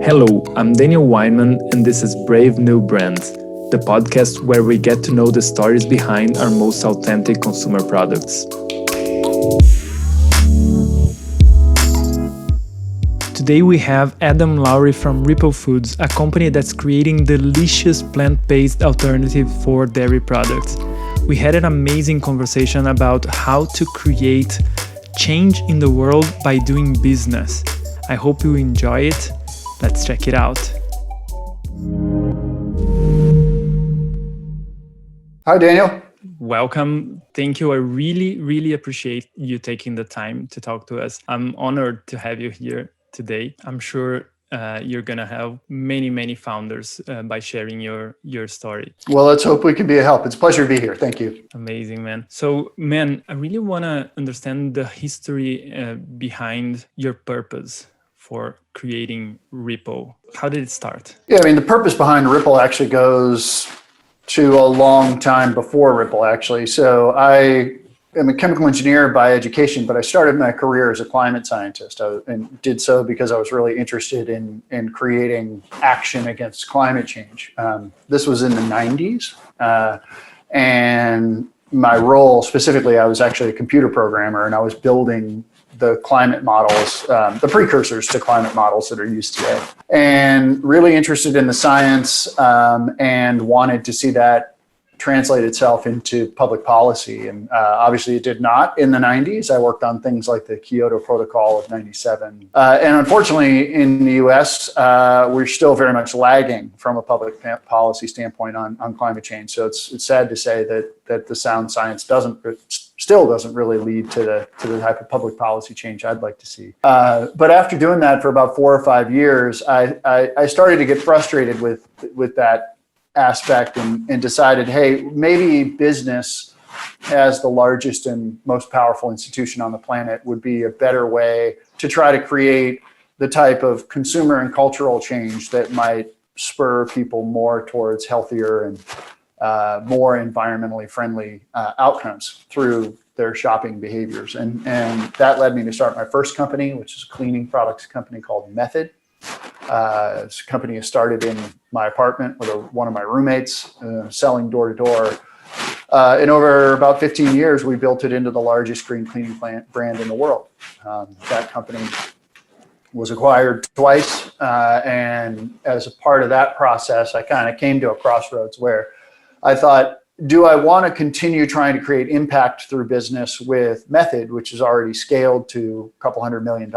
Hello, I'm Daniel Weinmann, and this is Brave New Brands, the podcast where we get to know the stories behind our most authentic consumer products. Today we have Adam Lowry from Ripple Foods, a company that's creating delicious plant-based alternative for dairy products. We had an amazing conversation about how to create change in the world by doing business. I hope you enjoy it. Let's check it out. Hi, Daniel. Welcome. Thank you. I really appreciate you taking the time to talk to us. I'm honored to have you here today. I'm sure you're going to help many founders by sharing your story. Well, let's hope we can be a help. It's a pleasure to be here. Thank you. Amazing, man. So, I really want to understand the history behind your purpose for creating Ripple. How did it start? Yeah, the purpose behind Ripple actually goes to a long time before Ripple, actually. So I am a chemical engineer by education, but I started my career as a climate scientist and did so because I was really interested in creating action against climate change. This was in the 90s. And my role specifically, I was actually a computer programmer, and I was building the climate models, the precursors to climate models that are used today, and really interested in the science and wanted to see that translate itself into public policy. And obviously it did not in the 90s. I worked on things like the Kyoto Protocol of 97. And unfortunately in the US, we're still very much lagging from a public policy standpoint on climate change. So it's sad to say that the sound science still doesn't really lead to the type of public policy change I'd like to see. But after doing that for about 4 or 5 years, I started to get frustrated with that aspect and decided, hey, maybe business as the largest and most powerful institution on the planet would be a better way to try to create the type of consumer and cultural change that might spur people more towards healthier and more environmentally friendly outcomes through their shopping behaviors. And that led me to start my first company, which is a cleaning products company called Method. This company started in my apartment with one of my roommates, selling door to door. And over about 15 years, we built it into the largest green cleaning brand in the world. That company was acquired twice. And as a part of that process, I kind of came to a crossroads where I thought, do I want to continue trying to create impact through business with Method, which is already scaled to a couple $100 million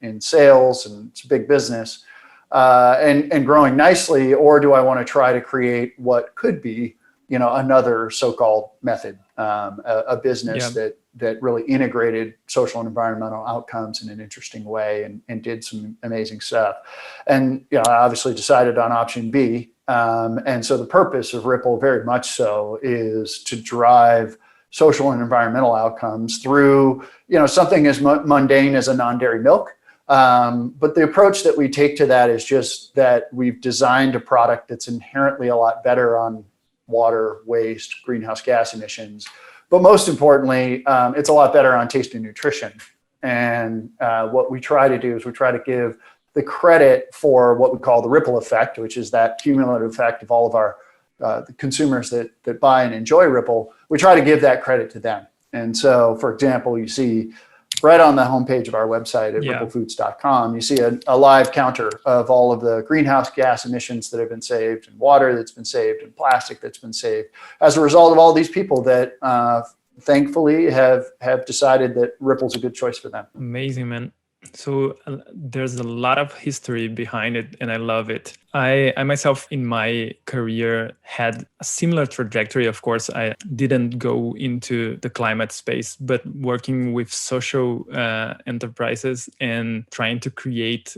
in sales, and it's a big business, and growing nicely, or do I want to try to create what could be, another so-called Method, a business that really integrated social and environmental outcomes in an interesting way and did some amazing stuff. And I obviously decided on option B. And so the purpose of Ripple very much so is to drive social and environmental outcomes through, something as mundane as a non-dairy milk. But the approach that we take to that is just that we've designed a product that's inherently a lot better on water, waste, greenhouse gas emissions. But most importantly, it's a lot better on taste and nutrition. And what we try to do is we try to give the credit for what we call the ripple effect, which is that cumulative effect of all of our the consumers that buy and enjoy Ripple. We try to give that credit to them. And so, for example, you see right on the homepage of our website at ripplefoods.com, you see a live counter of all of the greenhouse gas emissions that have been saved, and water that's been saved, and plastic that's been saved as a result of all these people that thankfully have decided that Ripple's a good choice for them. Amazing, man. So there's a lot of history behind it, and I love it. I myself in my career had a similar trajectory. Of course, I didn't go into the climate space, but working with social enterprises and trying to create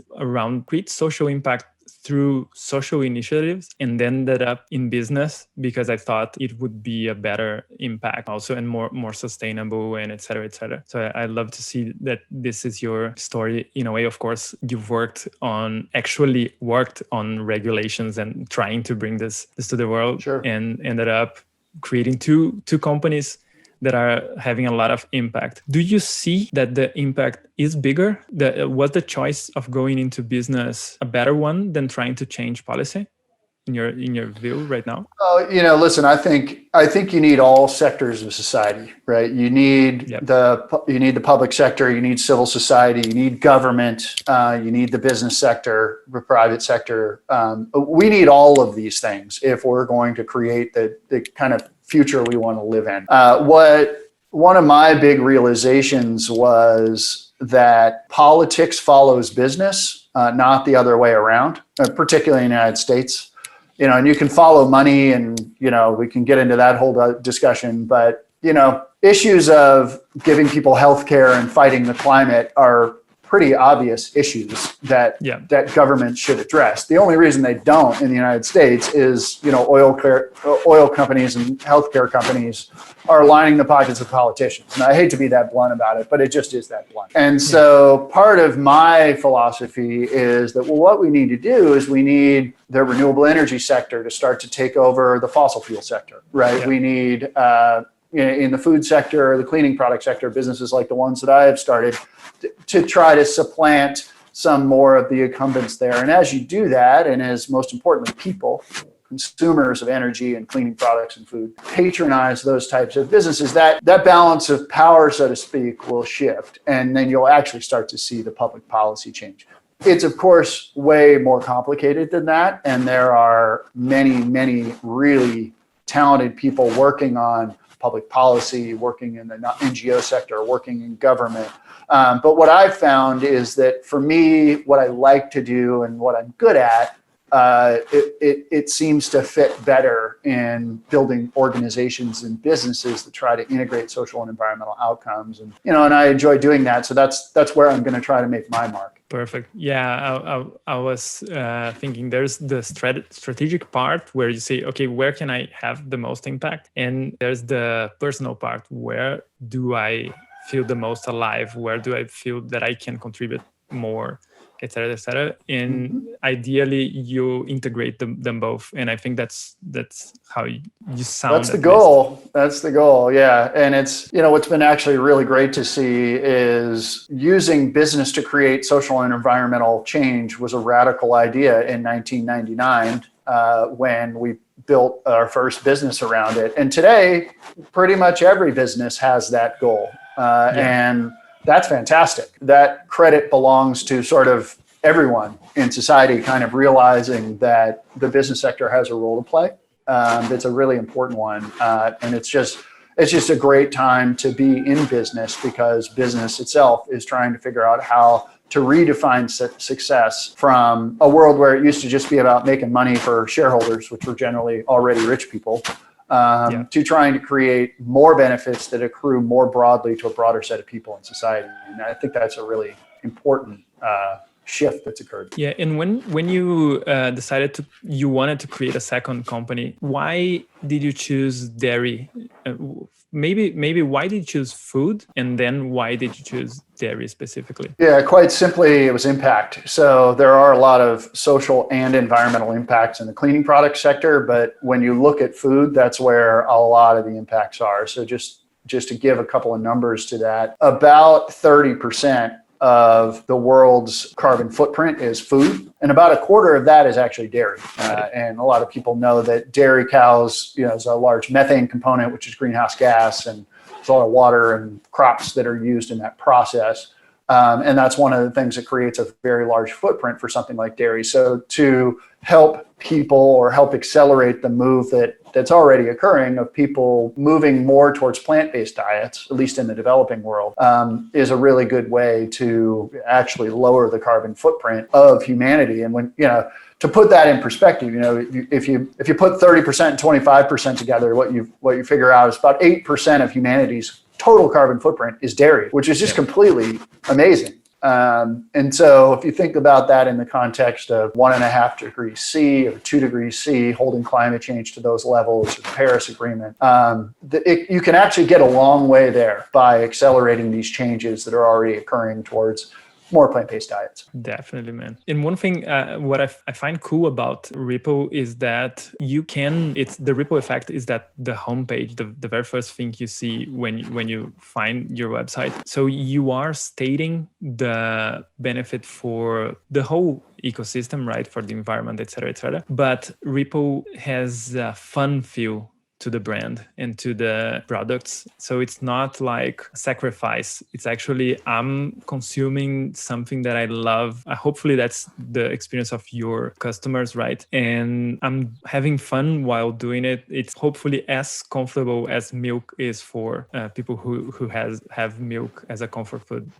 social impact through social initiatives, and then ended up in business because I thought it would be a better impact also and more sustainable, and et cetera. So I love to see that this is your story in a way. Of course, you've actually worked on regulations and trying to bring this to the world. Sure. And ended up creating two companies that are having a lot of impact. Do you see that the impact is bigger? Was the choice of going into business a better one than trying to change policy in your view right now? Listen, I think you need all sectors of society, right? You need the public sector, you need civil society, you need government, you need the business sector, the private sector. We need all of these things if we're going to create the kind of future we want to live in. One of my big realizations was that politics follows business, not the other way around, particularly in the United States. And you can follow money and, we can get into that whole discussion, but, issues of giving people healthcare and fighting the climate are pretty obvious issues that government should address. The only reason they don't in the United States is, oil companies and healthcare companies are lining the pockets of politicians. And I hate to be that blunt about it, but it just is that blunt. And so part of my philosophy is that, what we need to do is we need the renewable energy sector to start to take over the fossil fuel sector, right? Yeah. We need, in the food sector, the cleaning product sector, businesses like the ones that I have started to try to supplant some more of the incumbents there. And as you do that, and as most importantly, people, consumers of energy and cleaning products and food, patronize those types of businesses, that balance of power, so to speak, will shift. And then you'll actually start to see the public policy change. It's, of course, way more complicated than that. And there are many, many really talented people working on public policy, working in the NGO sector, working in government. But what I've found is that for me, what I like to do and what I'm good at, it seems to fit better in building organizations and businesses that try to integrate social and environmental outcomes. And, and I enjoy doing that. So that's where I'm going to try to make my mark. Perfect. Yeah, I was thinking there's the strategic part where you say, okay, where can I have the most impact? And there's the personal part. Where do I feel the most alive? Where do I feel that I can contribute more? Et cetera, et cetera. And ideally, you integrate them both. And I think that's how you sound. That's the goal. That's the goal. Yeah. And it's, what's been actually really great to see is using business to create social and environmental change was a radical idea in 1999 when we built our first business around it. And today, pretty much every business has that goal. And that's fantastic. That credit belongs to sort of everyone in society kind of realizing that the business sector has a role to play. It's a really important one. And it's just a great time to be in business because business itself is trying to figure out how to redefine success from a world where it used to just be about making money for shareholders, which were generally already rich people, to trying to create more benefits that accrue more broadly to a broader set of people in society. And I think that's a really important shift that's occurred. Yeah, and when you decided you wanted to create a second company, why did you choose dairy? Maybe why did you choose food, and then why did you choose dairy specifically? Yeah, quite simply, it was impact. So there are a lot of social and environmental impacts in the cleaning product sector, but when you look at food, that's where a lot of the impacts are. So just to give a couple of numbers to that, about 30% of the world's carbon footprint is food, and about a quarter of that is actually dairy. And a lot of people know that dairy cows, is a large methane component, which is greenhouse gas, and there's a lot of water and crops that are used in that process. And that's one of the things that creates a very large footprint for something like dairy. So to help people or help accelerate the move that's already occurring of people moving more towards plant-based diets, at least in the developing world, is a really good way to actually lower the carbon footprint of humanity. And when, to put that in perspective, if you put 30% and 25% together, what you figure out is about 8% of humanity's total carbon footprint is dairy, which is just completely amazing. And so if you think about that in the context of 1.5 degrees C or 2 degrees C, holding climate change to those levels, the Paris Agreement, you can actually get a long way there by accelerating these changes that are already occurring towards more plant-based diets. Definitely, man. And one thing, what I find cool about Ripple is that it's the ripple effect is that the homepage, the very first thing you see when you find your website. So you are stating the benefit for the whole ecosystem, right? For the environment, et cetera, et cetera. But Ripple has a fun feel to the brand and to the products. So it's not like sacrifice. It's actually, I'm consuming something that I love. Hopefully that's the experience of your customers, right? And I'm having fun while doing it. It's hopefully as comfortable as milk is for people who have milk as a comfort food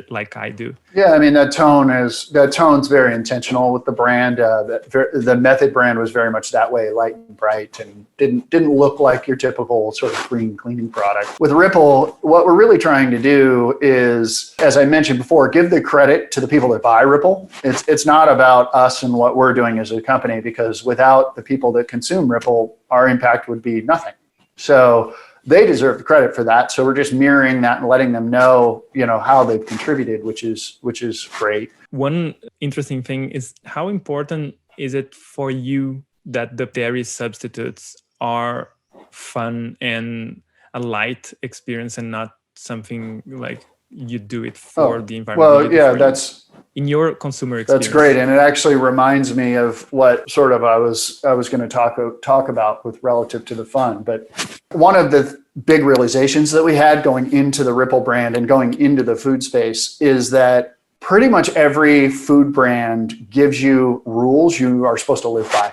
like I do. Yeah, I mean, that tone's very intentional with the brand. The Method brand was very much that way, light and bright, and didn't look like your typical sort of green cleaning product. With Ripple, what we're really trying to do is, as I mentioned before, give the credit to the people that buy Ripple. It's not about us and what we're doing as a company, because without the people that consume Ripple, our impact would be nothing. So they deserve the credit for that. So we're just mirroring that and letting them know, how they've contributed, which is great. One interesting thing is, how important is it for you that the dairy substitutes are fun and a light experience and not something like you do it for the environment? Well, yeah, that's in your consumer experience. That's great, and it actually reminds me of what sort of I was going to talk about with relative to the fun. But one of the big realizations that we had going into the Ripple brand and going into the food space is that pretty much every food brand gives you rules you are supposed to live by,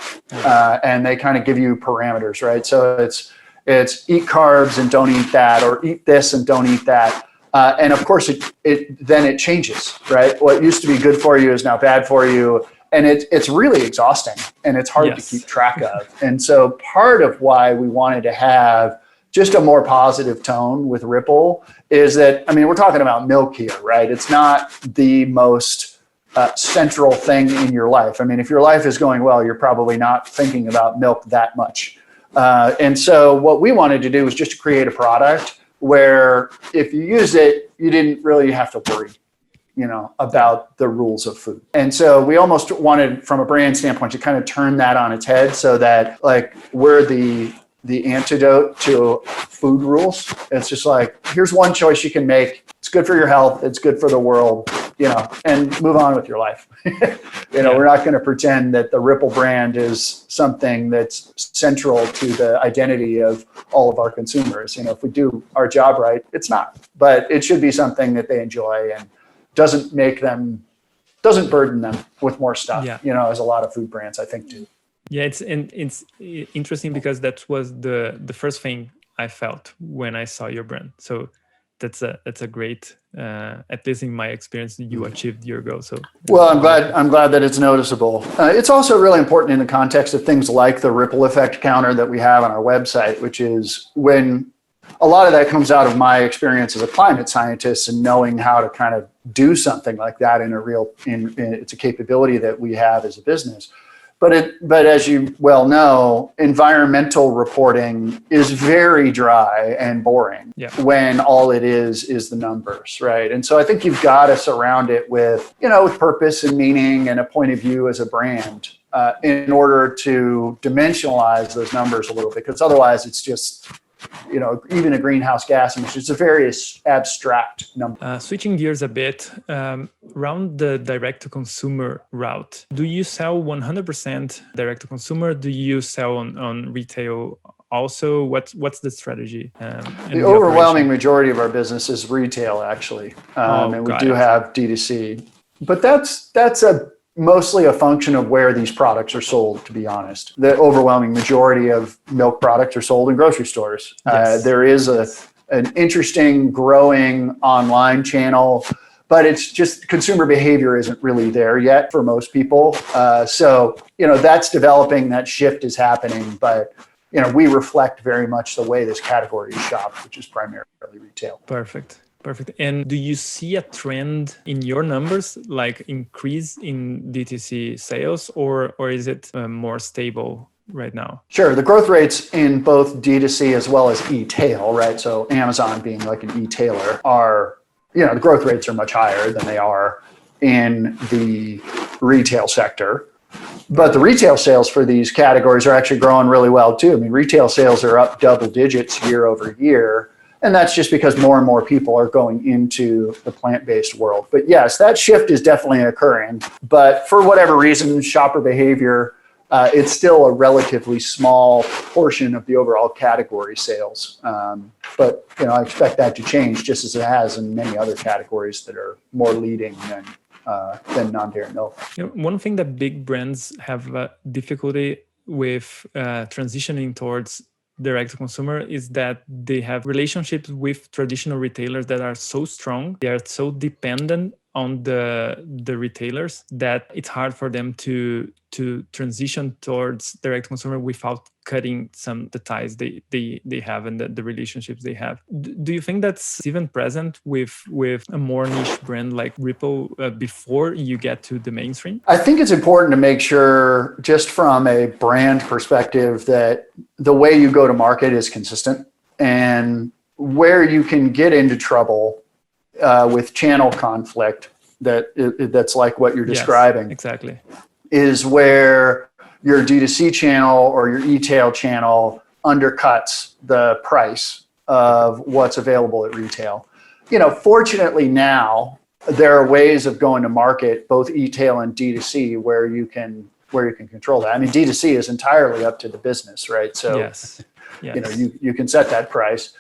and they kind of give you parameters, right? So it's eat carbs and don't eat that, or eat this and don't eat that. And of course, it changes, right? What used to be good for you is now bad for you. And it's really exhausting, and it's hard to keep track of. And so part of why we wanted to have just a more positive tone with Ripple is that, I mean, we're talking about milk here, right? It's not the most central thing in your life. I mean, if your life is going well, you're probably not thinking about milk that much. And so what we wanted to do was just to create a product where if you use it, you didn't really have to worry, about the rules of food. And so we almost wanted, from a brand standpoint, to kind of turn that on its head, so that like we're the antidote to food rules. It's just like, here's one choice you can make. It's good for your health. It's good for the world, and move on with your life. We're not going to pretend that the Ripple brand is something that's central to the identity of all of our consumers. If we do our job right, it's not, but it should be something that they enjoy and doesn't burden them with more stuff, as a lot of food brands, I think, do. Yeah, it's interesting because that was the first thing I felt when I saw your brand. So that's a great, at least in my experience, you achieved your goal. So well, I'm glad that it's noticeable. It's also really important in the context of things like the ripple effect counter that we have on our website, which is when a lot of that comes out of my experience as a climate scientist and knowing how to kind of do something like that it's a capability that we have as a business. But as you well know, environmental reporting is very dry and boring when all it is the numbers, right? And so I think you've got to surround it with purpose and meaning and a point of view as a brand in order to dimensionalize those numbers a little bit, because otherwise it's just, even a greenhouse gas emission, it's a very abstract number. Switching gears a bit, around the direct-to-consumer route, do you sell 100% direct-to-consumer? Do you sell on retail also? What's the strategy? The overwhelming majority of our business is retail, actually, and we do have D2C. But that's mostly a function of where these products are sold, to be honest. The overwhelming majority of milk products are sold in grocery stores. Yes. There is an interesting growing online channel, but it's just consumer behavior isn't really there yet for most people. So that's developing, that shift is happening, but we reflect very much the way this category is shopped, which is primarily retail. Perfect. And do you see a trend in your numbers, like increase in DTC sales, or is it more stable right now? Sure. The growth rates in both D2C as well as e-tail, right? So Amazon being like an e-tailer are the growth rates are much higher than they are in the retail sector. But the retail sales for these categories are actually growing really well too. I mean, retail sales are up double digits year over year. And that's just because more and more people are going into the plant-based world. But yes, that shift is definitely occurring. But for whatever reason, shopper behavior, it's still a relatively small portion of the overall category sales. But I expect that to change, just as it has in many other categories that are more leading than non-dairy milk. One thing that big brands have difficulty with transitioning towards direct to consumer is that they have relationships with traditional retailers that are so strong. They are so dependent on the retailers that it's hard for them to transition towards direct consumer without cutting the ties they have and the relationships they have. Do you think that's even present with a more niche brand like Ripple before you get to the mainstream? I think it's important to make sure, just from a brand perspective, that the way you go to market is consistent, and where you can get into trouble with channel conflict that's like what you're describing. Yes, exactly. Is where your D2C channel or your e-tail channel undercuts the price of what's available at retail. Fortunately now there are ways of going to market, both e-tail and D2C, where you can control that. I mean, D2C is entirely up to the business, right? So yes. You can set that price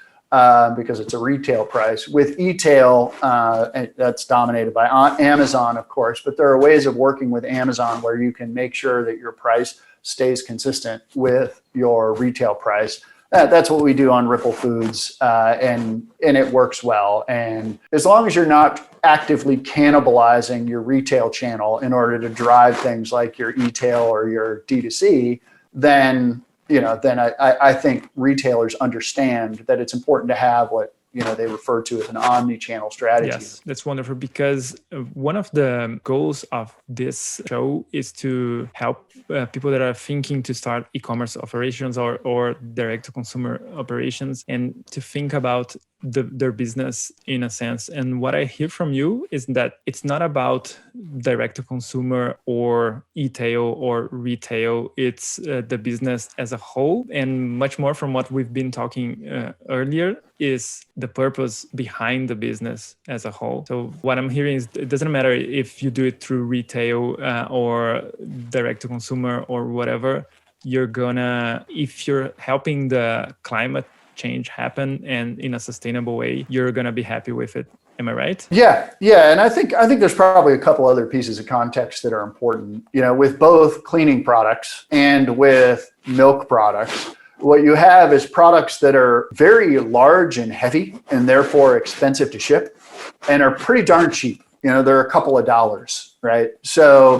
because it's a retail price. With e-tail, that's dominated by Amazon, of course, but there are ways of working with Amazon where you can make sure that your price stays consistent with your retail price. That's what we do on Ripple Foods, and it works well. And as long as you're not actively cannibalizing your retail channel in order to drive things like your e-tail or your D2C, then I think retailers understand that it's important to have what they refer to as an omni-channel strategy. Yes, that's wonderful, because one of the goals of this show is to help people that are thinking to start e-commerce operations or direct-to-consumer operations, and to think about their business in a sense. And what I hear from you is that it's not about direct-to-consumer or e-tail or retail. It's the business as a whole, and much more from what we've been talking earlier is the purpose behind the business as a whole. So what I'm hearing is it doesn't matter if you do it through retail or direct to consumer or whatever, if you're helping the climate change happen and in a sustainable way, you're gonna be happy with it. Am I right? Yeah. And I think there's probably a couple other pieces of context that are important. With both cleaning products and with milk products, what you have is products that are very large and heavy and therefore expensive to ship and are pretty darn cheap. They're a couple of dollars, right? So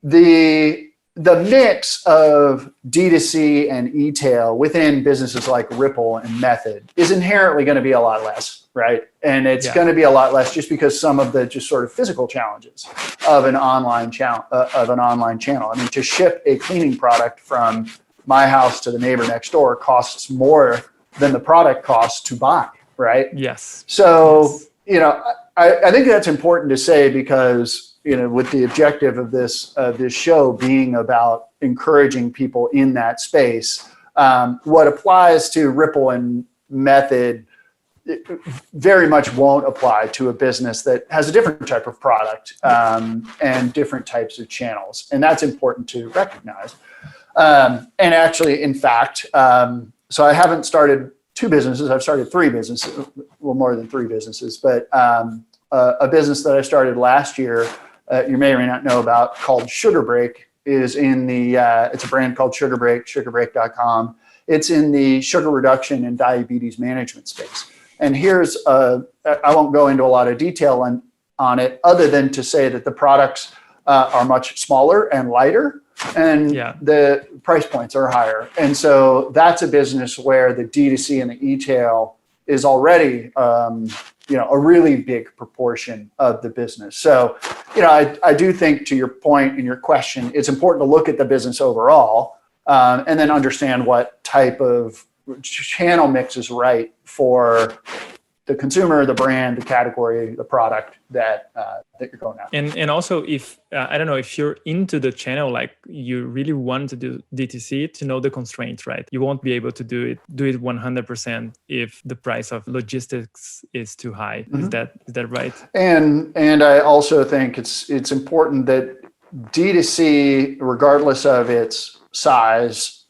the mix of D2C and e-tail within businesses like Ripple and Method is inherently going to be a lot less, right? And it's going to be a lot less just because some of the just sort of physical challenges of an online channel. I mean, to ship a cleaning product from my house to the neighbor next door costs more than the product costs to buy, right? Yes. So, I think that's important to say because, with the objective of this show being about encouraging people in that space, what applies to Ripple and Method very much won't apply to a business that has a different type of product and different types of channels. And that's important to recognize. And actually, in fact, so I haven't started 2 businesses. I've started 3 businesses, well, more than 3 businesses, but a business that I started last year, you may or may not know about, called Sugar Break, is in the, it's a brand called Sugar Break, sugarbreak.com. It's in the sugar reduction and diabetes management space. And I won't go into a lot of detail on it other than to say that the products are much smaller and lighter, and the price points are higher. And so that's a business where the D2C and the e-tail is already, a really big proportion of the business. So, I do think, to your point in your question, it's important to look at the business overall and then understand what type of channel mix is right for the consumer, the brand, the category, the product that you're going after. And also, if I don't know, if you're into the channel, like you really want to do DTC, to know the constraints, right? You won't be able to do it 100% if the price of logistics is too high. Is that right? And I also think it's important that D2C, regardless of its size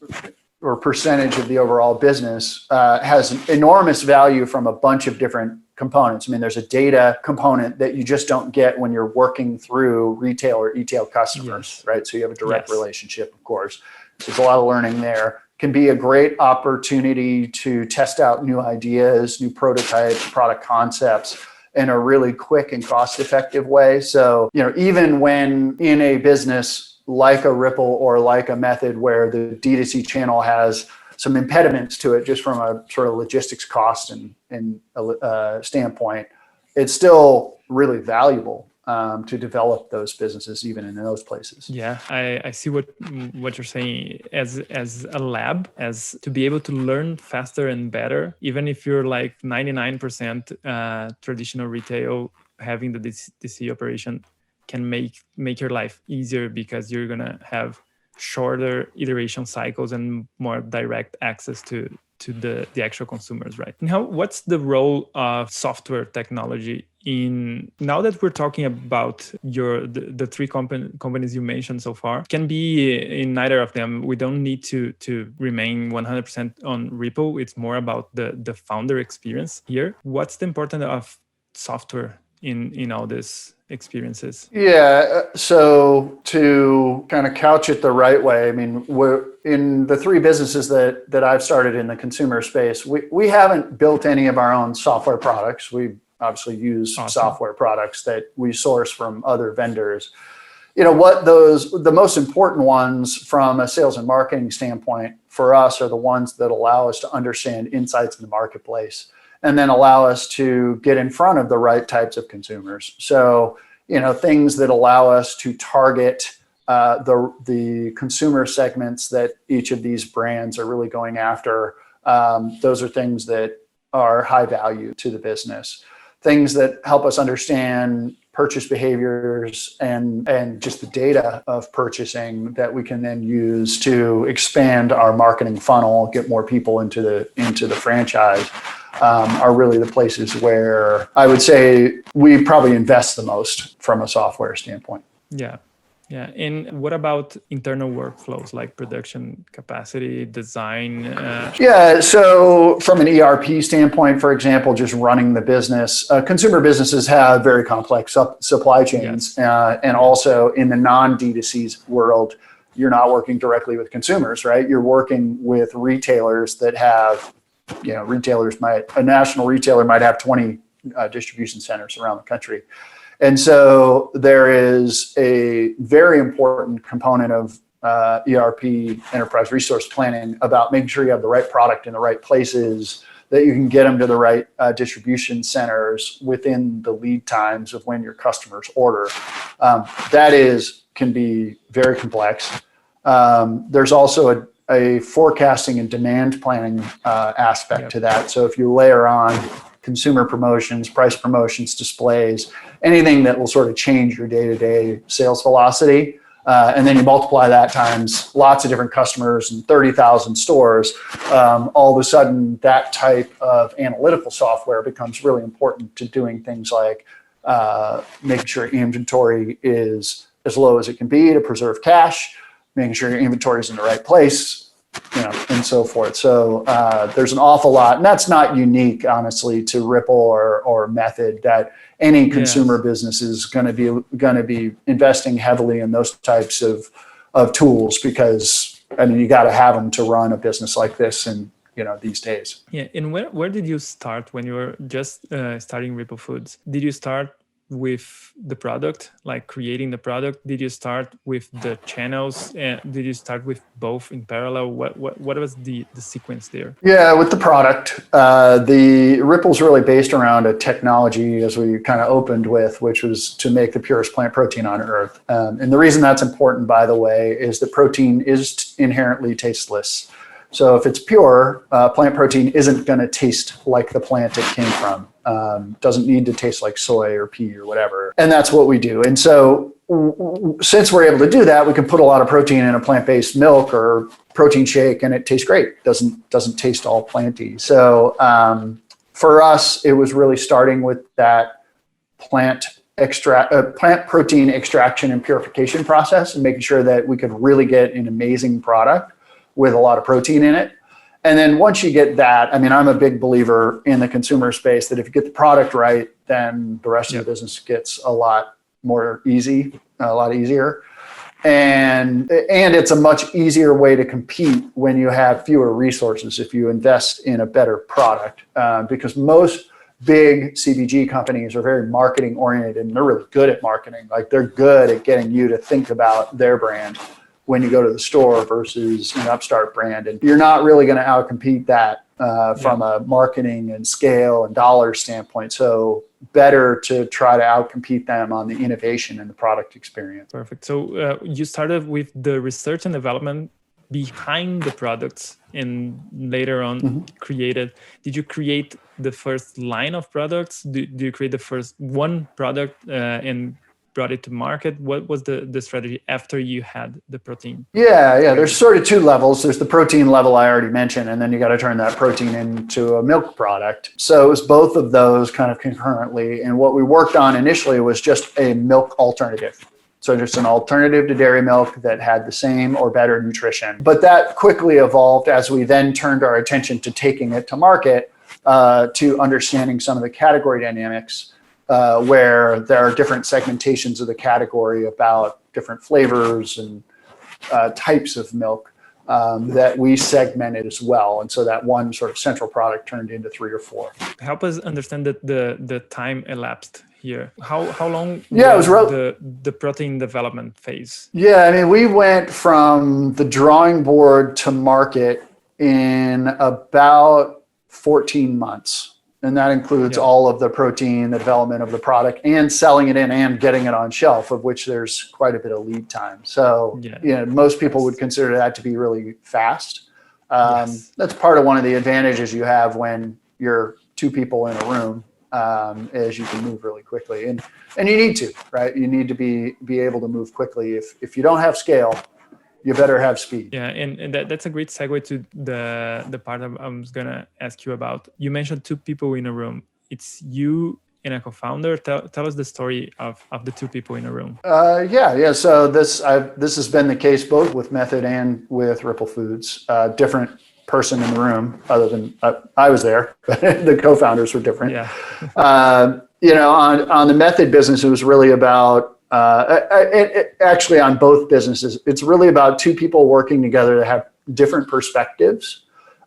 or percentage of the overall business, has enormous value from a bunch of different components. I mean, there's a data component that you just don't get when you're working through retail or e-tail customers, right? So you have a direct relationship, of course. So there's a lot of learning there. Can be a great opportunity to test out new ideas, new prototypes, product concepts in a really quick and cost-effective way. So, even when in a business like a Ripple or like a Method where the D2C channel has some impediments to it just from a sort of logistics cost and standpoint, it's still really valuable to develop those businesses even in those places. Yeah, I see what you're saying as a lab, as to be able to learn faster and better, even if you're like 99% traditional retail, having the DC operation can make your life easier because you're gonna have shorter iteration cycles and more direct access to the actual consumers, right? Now, what's the role of software technology now that we're talking about the three companies you mentioned so far? Can be in neither of them. We don't need to remain 100% on Ripple. It's more about the founder experience here. What's the importance of software in all these experiences? Yeah, so to kind of couch it the right way, I mean, we're in the three businesses that I've started in the consumer space, we haven't built any of our own software products. We obviously use software products that we source from other vendors. The most important ones from a sales and marketing standpoint for us are the ones that allow us to understand insights in the marketplace and then allow us to get in front of the right types of consumers. So, things that allow us to target the consumer segments that each of these brands are really going after. Those are things that are high value to the business. Things that help us understand purchase behaviors and just the data of purchasing that we can then use to expand our marketing funnel, get more people into the franchise. Are really the places where I would say we probably invest the most from a software standpoint. Yeah. And what about internal workflows like production capacity, design? Yeah. So from an ERP standpoint, for example, just running the business, consumer businesses have very complex supply chains. And also in the non-D2C world, you're not working directly with consumers, right? You're working with retailers that have a national retailer might have 20 distribution centers around the country. And so there is a very important component of ERP, enterprise resource planning, about making sure you have the right product in the right places, that you can get them to the right distribution centers within the lead times of when your customers order. Can be very complex. There's also a forecasting and demand planning aspect to that. So if you layer on consumer promotions, price promotions, displays, anything that will sort of change your day-to-day sales velocity, and then you multiply that times lots of different customers and 30,000 stores, all of a sudden that type of analytical software becomes really important to doing things like making sure inventory is as low as it can be to preserve cash, making sure your inventory is in the right place, and so forth. So there's an awful lot, and that's not unique, honestly, to Ripple or Method, that any consumer business is going to be investing heavily in those types of tools, because you got to have them to run a business like this and these days. Yeah, and where did you start when you were just starting Ripple Foods? Did you start with the product, like creating the product? Did you start with the channels? Did you start with both in parallel? What was the sequence there? Yeah, with the product, the Ripple's really based around a technology, as we kind of opened with, which was to make the purest plant protein on earth. And the reason that's important, by the way, is that protein is inherently tasteless. So if it's pure, plant protein isn't going to taste like the plant it came from. Doesn't need to taste like soy or pea or whatever. And that's what we do. And so since we're able to do that, we can put a lot of protein in a plant-based milk or protein shake, and it tastes great. Doesn't taste all planty. So for us, it was really starting with that plant protein extraction and purification process, and making sure that we could really get an amazing product with a lot of protein in it. And then once you get that, I mean, I'm a big believer in the consumer space that if you get the product right, then the rest of the business gets a lot easier. And it's a much easier way to compete when you have fewer resources if you invest in a better product, because most big CPG companies are very marketing oriented, and they're really good at marketing. Like, they're good at getting you to think about their brand when you go to the store versus an upstart brand. And you're not really going to outcompete that from a marketing and scale and dollar standpoint. So better to try to outcompete them on the innovation and the product experience. Perfect. So you started with the research and development behind the products, and later on created. Did you create the first line of products? Do you create the first one product and brought it to market? What was the strategy after you had the protein? Yeah. There's sort of two levels. There's the protein level I already mentioned, and then you got to turn that protein into a milk product. So it was both of those kind of concurrently. And what we worked on initially was just a milk alternative. So just an alternative to dairy milk that had the same or better nutrition. But that quickly evolved as we then turned our attention to taking it to market, to understanding some of the category dynamics, where there are different segmentations of the category about different flavors and types of milk that we segmented as well. And so that one sort of central product turned into 3 or 4. Help us understand that the time elapsed here. How long was the protein development phase? Yeah, I mean, we went from the drawing board to market in about 14 months. And that includes all of the protein, the development of the product, and selling it in and getting it on shelf, of which there's quite a bit of lead time. So, most people would consider that to be really fast. That's part of one of the advantages you have when you're 2 people in a room, is you can move really quickly. And you need to, right? You need to be able to move quickly. If you don't have scale, you better have speed. Yeah, and that's a great segue to the part I was gonna ask you about. You mentioned 2 people in a room. It's you and a co-founder. Tell us the story of the 2 people in a room. Yeah. So this has been the case both with Method and with Ripple Foods. Different person in the room, other than I was there, but the co-founders were different. Yeah. On the Method business, it was really about. Actually, on both businesses, it's really about 2 people working together to have different perspectives,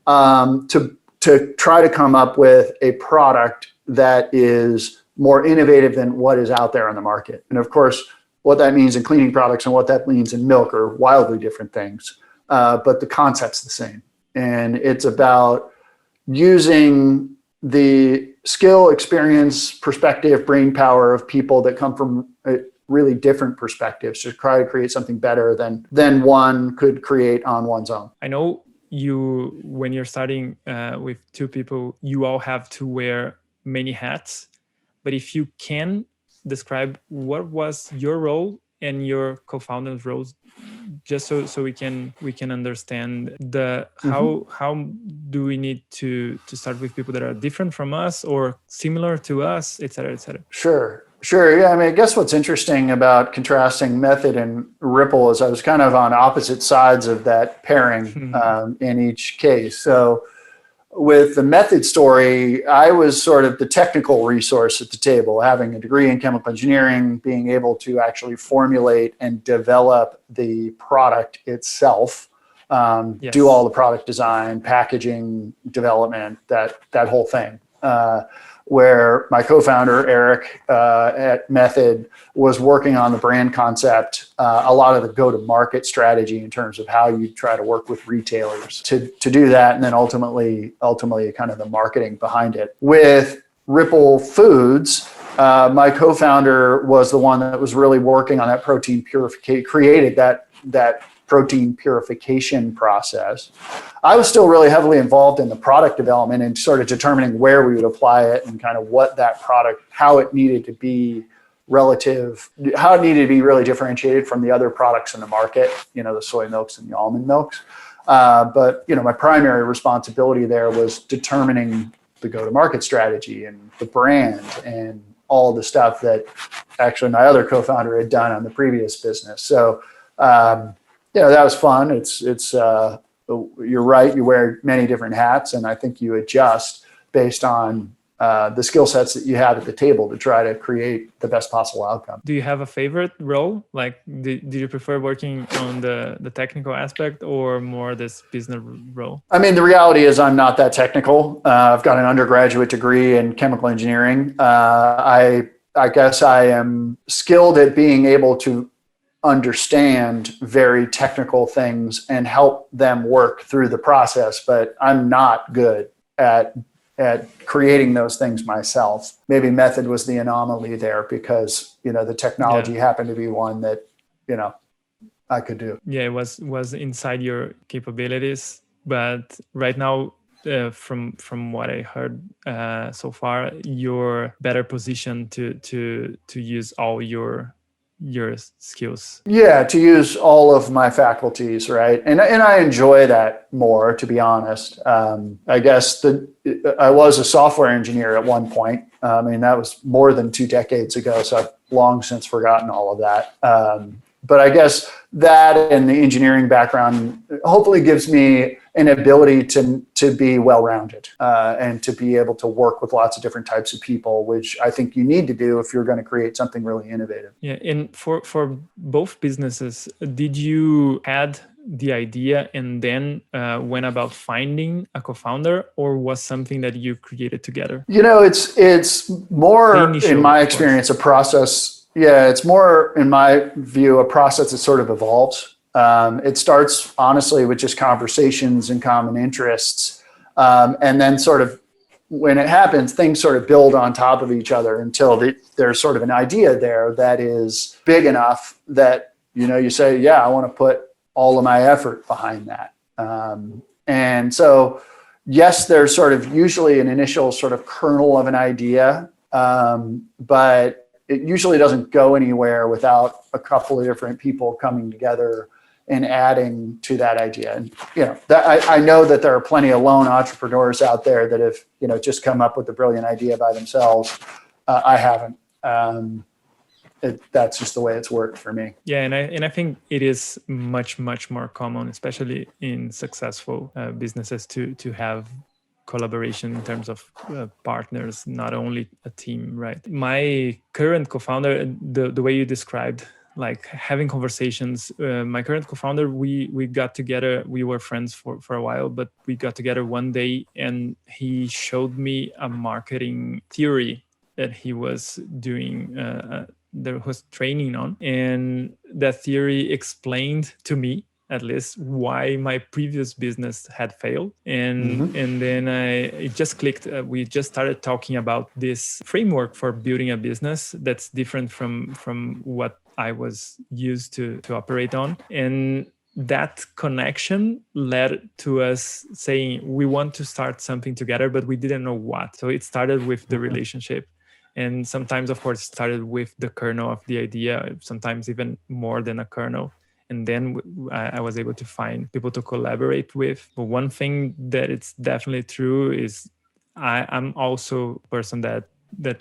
to try to come up with a product that is more innovative than what is out there on the market. And of course, what that means in cleaning products and what that means in milk are wildly different things, but the concept's the same. And it's about using the skill, experience, perspective, brain power of people that come from really different perspectives to try to create something better than one could create on one's own. I know when you're starting with 2 people, you all have to wear many hats, but if you can describe what was your role and your co-founder's roles, just so we can understand how do we need to start with people that are different from us or similar to us, et cetera, et cetera. Sure. Yeah. I mean, I guess what's interesting about contrasting Method and Ripple is I was kind of on opposite sides of that pairing in each case. So with the Method story, I was sort of the technical resource at the table, having a degree in chemical engineering, being able to actually formulate and develop the product itself, do all the product design, packaging, development, that whole thing. Where my co-founder, Eric, at Method was working on the brand concept, a lot of the go-to-market strategy in terms of how you try to work with retailers to do that, and then ultimately kind of the marketing behind it. With Ripple Foods, my co-founder was the one that was really working on that protein purification, created that protein purification process. I was still really heavily involved in the product development and sort of determining where we would apply it and kind of what that product, how it needed to be how it needed to be really differentiated from the other products in the market, the soy milks and the almond milks. But my primary responsibility there was determining the go-to-market strategy and the brand and all the stuff that actually my other co-founder had done on the previous business. So, that was fun. You're right. You wear many different hats, and I think you adjust based on the skill sets that you have at the table to try to create the best possible outcome. Do you have a favorite role? Like, did you prefer working on the technical aspect or more this business role? I mean, the reality is I'm not that technical. I've got an undergraduate degree in chemical engineering. I guess I am skilled at being able to understand very technical things and help them work through the process, but I'm not good at creating those things myself. Maybe method was the anomaly there because, the technology happened to be one that, I could do. Yeah, it was inside your capabilities. But right now, from what I heard so far, you're better positioned to use all your skills. Yeah, to use all of my faculties, right? And I enjoy that more, to be honest. I guess I was a software engineer at one point. I mean, that was more than 2 decades ago, so I've long since forgotten all of that. But I guess that and the engineering background hopefully gives me an ability to be well-rounded and to be able to work with lots of different types of people, which I think you need to do if you're going to create something really innovative. Yeah, and for both businesses, did you had the idea and then went about finding a co-founder, or was something that you created together? It's more, in my experience, a process. Yeah, it's more, in my view, a process that sort of evolves. It starts, honestly, with just conversations and common interests. And then sort of when it happens, things sort of build on top of each other until there's sort of an idea there that is big enough that, you say, yeah, I want to put all of my effort behind that. And so, yes, there's sort of usually an initial sort of kernel of an idea, but it usually doesn't go anywhere without a couple of different people coming together and adding to that idea. And, I know that there are plenty of lone entrepreneurs out there that have, just come up with a brilliant idea by themselves. I haven't. That's just the way it's worked for me. Yeah, and I think it is much, much more common, especially in successful businesses, to have collaboration in terms of partners, not only a team, right? My current co-founder, the way you described, like having conversations, my current co-founder, we got together, we were friends for a while, but we got together one day and he showed me a marketing theory that he was doing, that was training on. And that theory explained to me, at least, why my previous business had failed. And then it just clicked. We just started talking about this framework for building a business that's different from what I was used to operate on. And that connection led to us saying we want to start something together, but we didn't know what. So it started with the relationship. And sometimes, of course, it started with the kernel of the idea, sometimes even more than a kernel. And then I was able to find people to collaborate with. But one thing that it's definitely true is I'm also a person that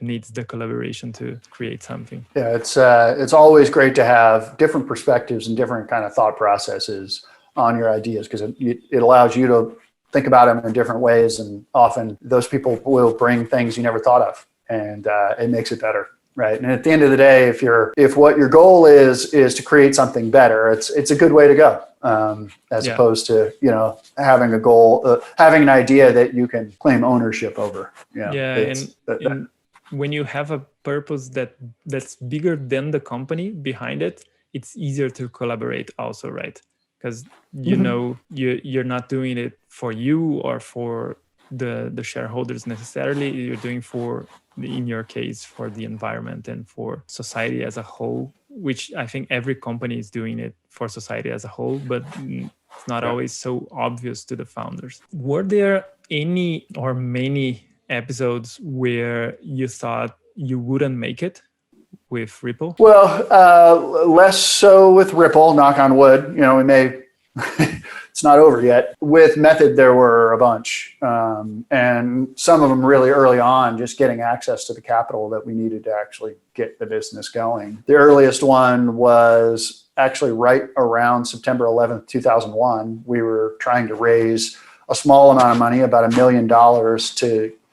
needs the collaboration to create something. Yeah, it's always great to have different perspectives and different kind of thought processes on your ideas, because it allows you to think about them in different ways. And often those people will bring things you never thought of, and it makes it better. Right. And at the end of the day, if what your goal is to create something better, it's a good way to go, as opposed to, having a goal, having an idea that you can claim ownership over. And when you have a purpose that's bigger than the company behind it, it's easier to collaborate also, right? Because you're not doing it for you or for the shareholders necessarily. You're doing in your case, for the environment and for society as a whole. which I think every company is doing it for society as a whole, but it's not always so obvious to the founders. Were there any or many episodes where you thought you wouldn't make it with Ripple? Well, less so with Ripple, knock on wood. We may, it's not over yet. With Method, there were a bunch. And some of them really early on, just getting access to the capital that we needed to actually get the business going. The earliest one was actually right around September 11th, 2001. We were trying to raise a small amount of money, about $1 million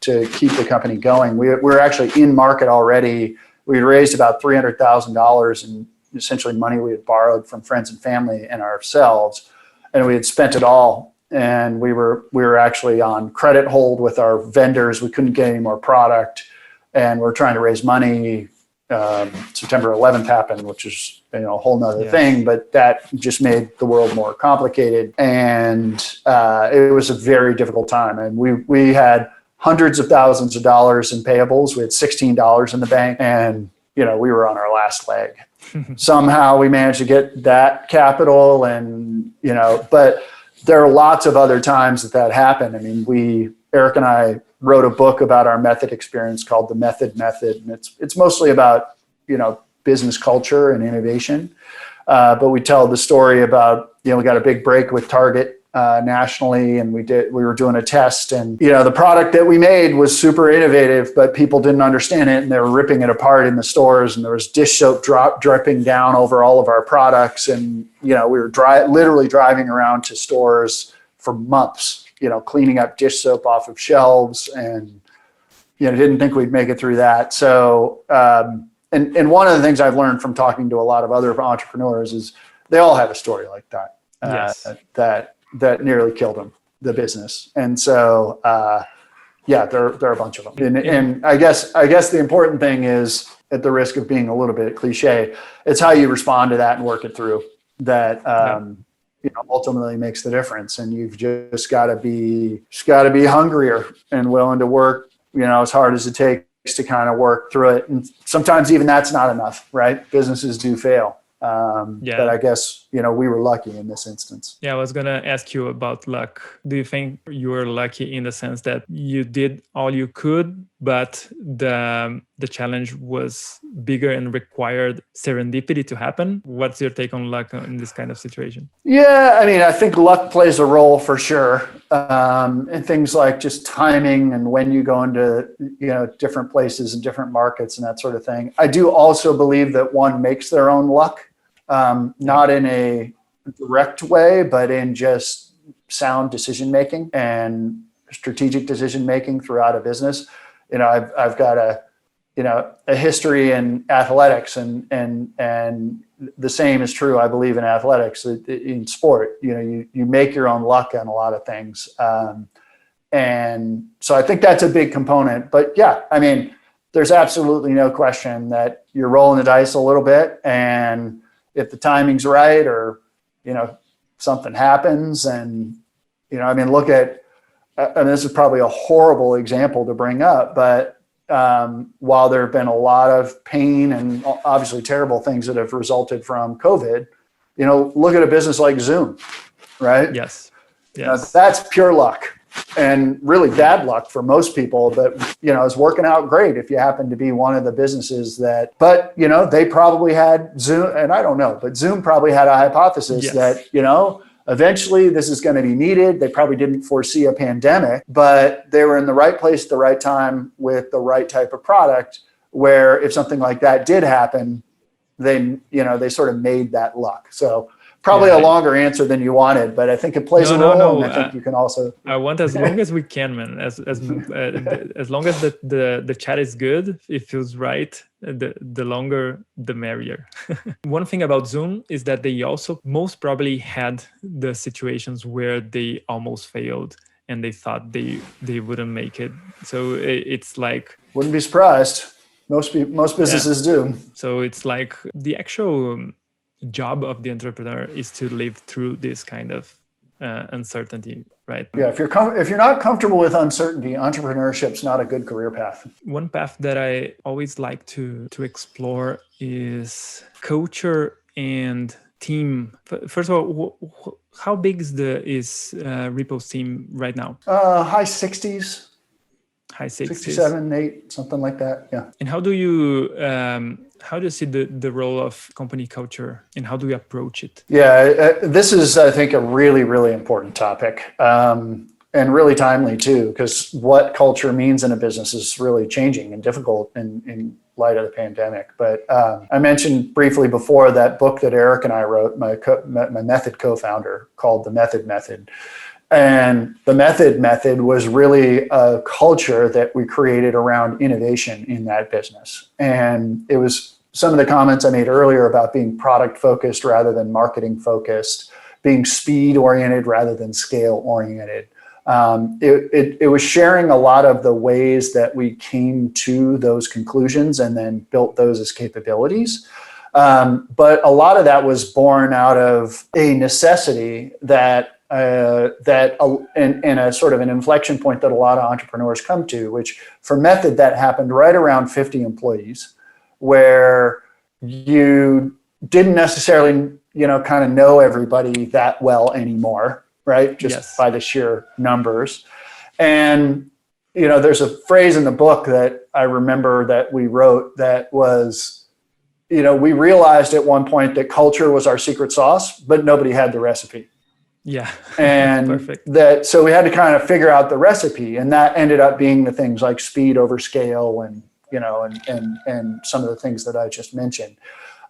to keep the company going. We were actually in market already. We had raised about $300,000 in essentially money we had borrowed from friends and family and ourselves, and we had spent it all. And we were actually on credit hold with our vendors. We couldn't get any more product, and we're trying to raise money. September 11th happened, which is a whole nother thing, but that just made the world more complicated. And it was a very difficult time. And we had hundreds of thousands of dollars in payables. We had $16 in the bank, and we were on our last leg. Somehow we managed to get that capital, and but there are lots of other times that happened. I mean, Eric and I wrote a book about our Method experience called The Method, and it's mostly about business culture and innovation. But we tell the story about we got a big break with Target nationally, and we were doing a test, and the product that we made was super innovative, but people didn't understand it, and they were ripping it apart in the stores, and there was dish soap dripping down over all of our products, and we were literally driving around to stores for months, cleaning up dish soap off of shelves, and didn't think we'd make it through that. So and one of the things I've learned from talking to a lot of other entrepreneurs is they all have a story like that. That nearly killed them, the business. And so, there are a bunch of them. And I guess the important thing is, at the risk of being a little bit cliche, it's how you respond to that and work it through that, ultimately makes the difference. And you've just got to be hungrier and willing to work, as hard as it takes to kind of work through it. And sometimes even that's not enough, right? Businesses do fail. But I guess, we were lucky in this instance. Yeah, I was going to ask you about luck. Do you think you were lucky in the sense that you did all you could, but the challenge was bigger and required serendipity to happen? What's your take on luck in this kind of situation? Yeah, I mean, I think luck plays a role for sure. And things like just timing and when you go into, different places and different markets and that sort of thing. I do also believe that one makes their own luck. Not in a direct way, but in just sound decision making and strategic decision making throughout a business. I've got a history in athletics, and the same is true, I believe, in athletics, in sport. You make your own luck on a lot of things, and so I think that's a big component. But yeah, I mean, there's absolutely no question that you're rolling the dice a little bit, and if the timing's right, or something happens, and look at, and this is probably a horrible example to bring up, but while there have been a lot of pain and obviously terrible things that have resulted from COVID, look at a business like Zoom, right? Yes. That's pure luck. And really bad luck for most people, but it's working out great if you happen to be one of the businesses that, but they probably had Zoom, and I don't know, but Zoom probably had a hypothesis that eventually this is going to be needed. They probably didn't foresee a pandemic, but they were in the right place at the right time with the right type of product, where if something like that did happen, they sort of made that luck. So probably a longer answer than you wanted, but I think it plays a role. No. And I think you can also. I want as long as we can, man. As long as the chat is good, it feels right. The longer, the merrier. One thing about Zoom is that they also most probably had the situations where they almost failed and they thought they wouldn't make it. So it's like, wouldn't be surprised. Most businesses do. So it's like the actual job of the entrepreneur is to live through this kind of uncertainty, right? Yeah, if you're not comfortable with uncertainty, entrepreneurship's not a good career path. One path that I always like to explore is culture and team. First of all, how big is Ripple's team right now? High 60s. High 60s. 67, 8, something like that. Yeah. And how do you see the role of company culture, and how do you approach it? Yeah, this is, I think, a really, really important topic, and really timely too, because what culture means in a business is really changing and difficult in light of the pandemic. But I mentioned briefly before that book that Eric and I wrote, my Method co-founder, called The Method Method. And the Method was really a culture that we created around innovation in that business. And it was some of the comments I made earlier about being product focused rather than marketing focused, being speed oriented rather than scale oriented. It was sharing a lot of the ways that we came to those conclusions and then built those as capabilities. But a lot of that was born out of a necessity that and a sort of an inflection point that a lot of entrepreneurs come to, which for Method, that happened right around 50 employees, where you didn't necessarily, kind of know everybody that well anymore, right? Just by the sheer numbers. And, there's a phrase in the book that I remember that we wrote that was, we realized at one point that culture was our secret sauce, but nobody had the recipe. Yeah. And perfect. So we had to kind of figure out the recipe, and that ended up being the things like speed over scale and, and some of the things that I just mentioned.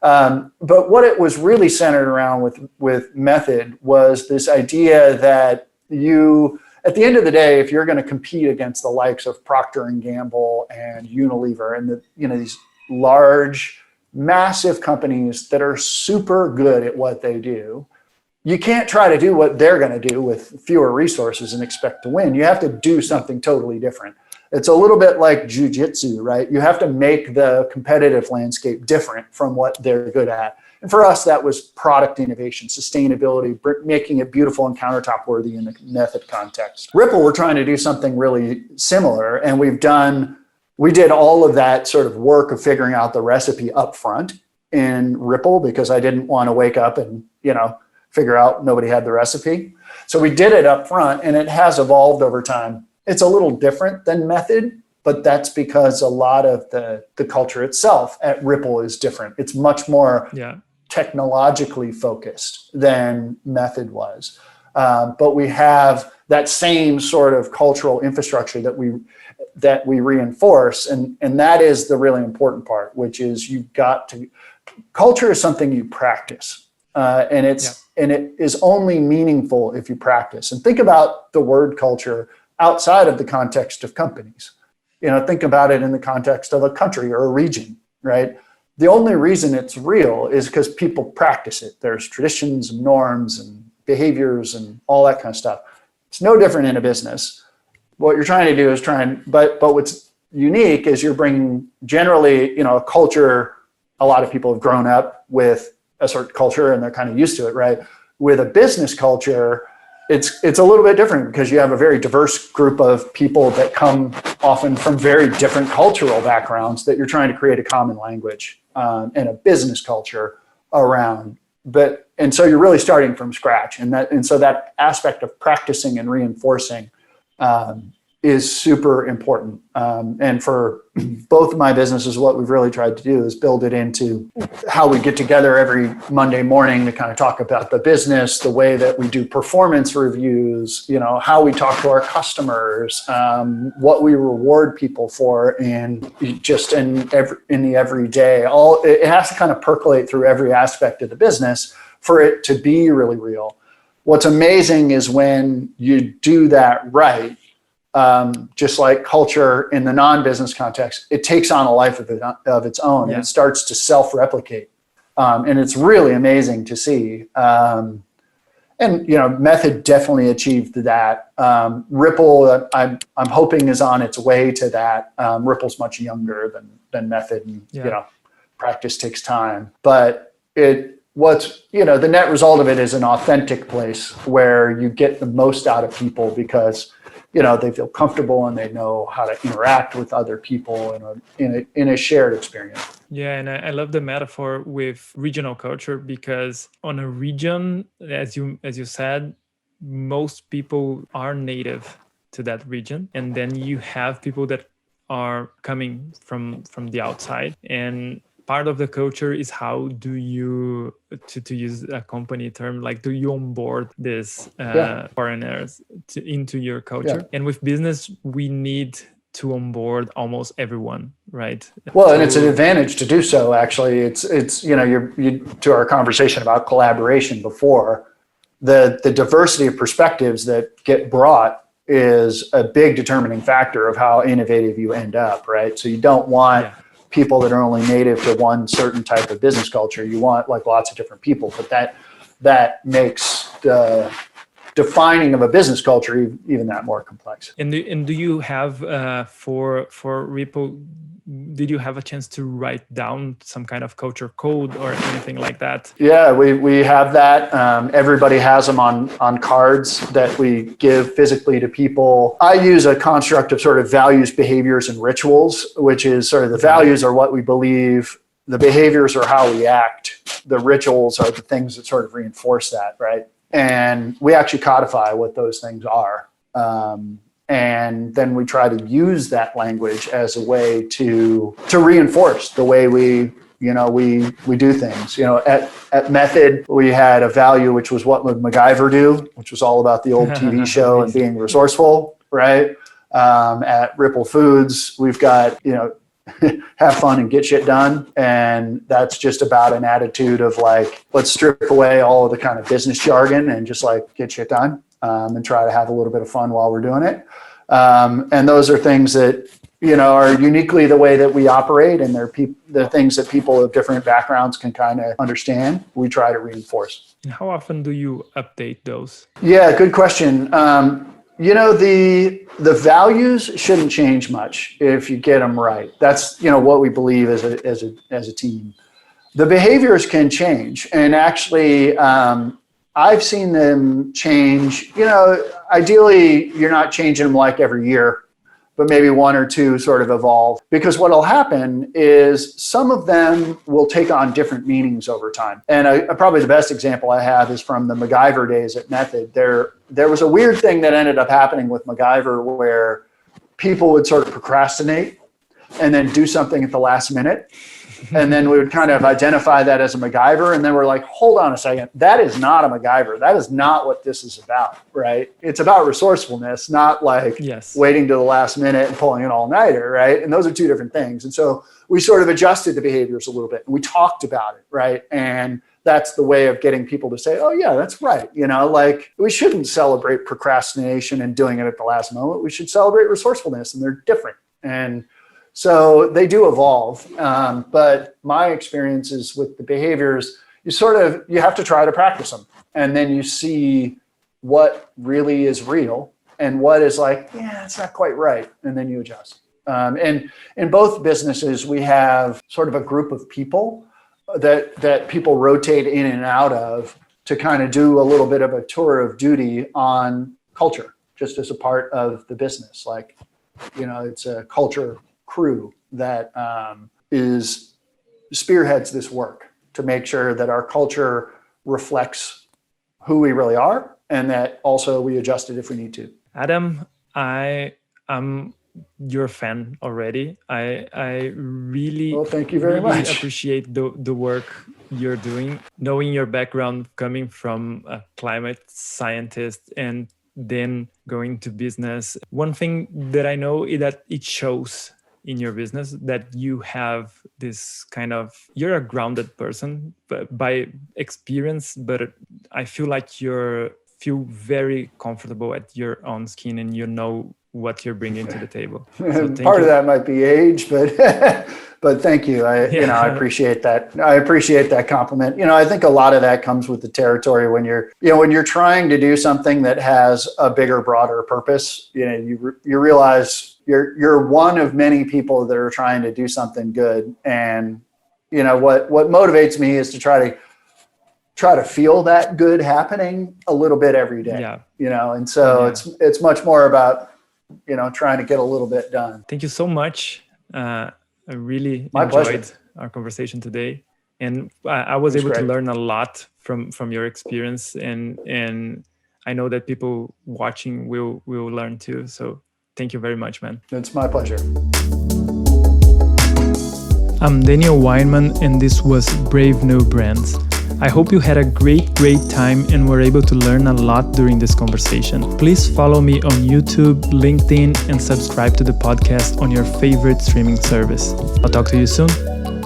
But what it was really centered around with Method was this idea that at the end of the day, if you're going to compete against the likes of Procter and Gamble and Unilever and these large, massive companies that are super good at what they do, you can't try to do what they're going to do with fewer resources and expect to win. You have to do something totally different. It's a little bit like jujitsu, right? You have to make the competitive landscape different from what they're good at. And for us, that was product innovation, sustainability, making it beautiful and countertop worthy in the Method context. Ripple, we're trying to do something really similar. And we did all of that sort of work of figuring out the recipe up front in Ripple, because I didn't want to wake up and, figure out nobody had the recipe. So we did it up front, and it has evolved over time. It's a little different than Method, but that's because a lot of the culture itself at Ripple is different. It's much more technologically focused than Method was. But we have that same sort of cultural infrastructure that we reinforce. And that is the really important part, which is culture is something you practice. And it is only meaningful if you practice. And think about the word culture outside of the context of companies. Think about it in the context of a country or a region, right? The only reason it's real is because people practice it. There's traditions and norms and behaviors and all that kind of stuff. It's no different in a business. What you're trying to do is but what's unique is you're bringing generally, a culture. A lot of people have grown up with a certain culture and they're kind of used to it, right? With a business culture, it's a little bit different because you have a very diverse group of people that come often from very different cultural backgrounds that you're trying to create a common language and a business culture around. And so you're really starting from scratch, and so that aspect of practicing and reinforcing is super important. And for both of my businesses, what we've really tried to do is build it into how we get together every Monday morning to kind of talk about the business, the way that we do performance reviews, how we talk to our customers, what we reward people for, and just in the everyday. It has to kind of percolate through every aspect of the business for it to be really real. What's amazing is when you do that right, just like culture in the non-business context, it takes on a life of its own, and it starts to self-replicate. And it's really amazing to see. And, Method definitely achieved that. Ripple, I'm hoping, is on its way to that. Ripple's much younger than Method, and, practice takes time. But the net result of it is an authentic place where you get the most out of people because, they feel comfortable and they know how to interact with other people in a shared experience. Yeah, and I love the metaphor with regional culture, because on a region, as you said, most people are native to that region, and then you have people that are coming from the outside, and part of the culture is how do you, to use a company term, like, do you onboard these foreigners into your culture? And with business, we need to onboard almost everyone, right? Well, and it's an advantage to do so. Actually, it's to our conversation about collaboration before, the diversity of perspectives that get brought is a big determining factor of how innovative you end up, right? So you don't want people that are only native to one certain type of business culture. You want like lots of different people, but that makes the defining of a business culture even that more complex. And do you have for Ripple, did you have a chance to write down some kind of culture code or anything like that? Yeah, we have that. Everybody has them on cards that we give physically to people. I use a construct of sort of values, behaviors, and rituals, which is sort of the values are what we believe, the behaviors are how we act, the rituals are the things that sort of reinforce that, right? And we actually codify what those things are. And then we try to use that language as a way to reinforce the way we do things. At Method, we had a value, which was what would MacGyver do, which was all about the old TV show and being resourceful, right? At Ripple Foods, we've got, have fun and get shit done. And that's just about an attitude of like, let's strip away all of the kind of business jargon and just like get shit done. And try to have a little bit of fun while we're doing it. And those are things that, are uniquely the way that we operate, and they're things that people of different backgrounds can kind of understand. We try to reinforce. And how often do you update those? Yeah, good question. The values shouldn't change much if you get them right. That's, what we believe as a team. The behaviors can change, and actually, I've seen them change. Ideally, you're not changing them like every year, but maybe one or two sort of evolve. Because what will happen is some of them will take on different meanings over time. And probably the best example I have is from the MacGyver days at Method. There was a weird thing that ended up happening with MacGyver where people would sort of procrastinate and then do something at the last minute. And then we would kind of identify that as a MacGyver. And then we're like, hold on a second. That is not a MacGyver. That is not what this is about, right? It's about resourcefulness, not like waiting to the last minute and pulling an all-nighter, right? And those are two different things. And so we sort of adjusted the behaviors a little bit. And we talked about it, right? And that's the way of getting people to say, oh, yeah, that's right. Like we shouldn't celebrate procrastination and doing it at the last moment. We should celebrate resourcefulness, and they're different. And so they do evolve, but my experience is with the behaviors, you have to try to practice them, and then you see what really is real and what is like, yeah, it's not quite right, and then you adjust. And in both businesses, we have sort of a group of people that people rotate in and out of to kind of do a little bit of a tour of duty on culture, just as a part of the business. Like, it's a culture crew that spearheads this work to make sure that our culture reflects who we really are, and that also we adjust it if we need to. Adam, I'm your fan already. I really, thank you very much. Appreciate the work you're doing. Knowing your background coming from a climate scientist and then going to business, one thing that I know is that it shows in your business that you have this kind of, you're a grounded person by experience, but I feel like you feel very comfortable at your own skin and you know what you're bringing to the table. So part of that might be age, but but thank you. I appreciate that. I appreciate that compliment. I think a lot of that comes with the territory when you're trying to do something that has a bigger, broader purpose. You realize you're one of many people that are trying to do something good. And what motivates me is to try to try to feel that good happening a little bit every day. Yeah. And so it's much more about, trying to get a little bit done. Thank you so much. I really My enjoyed pleasure. our conversation today. And I was able to learn a lot from your experience. And I know that people watching will learn too. So thank you very much, man. It's my pleasure. I'm Daniel Weinmann, and this was Brave New Brands. I hope you had a great time and were able to learn a lot during this conversation. Please follow me on YouTube, LinkedIn, and subscribe to the podcast on your favorite streaming service. I'll talk to you soon.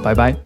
Bye-bye.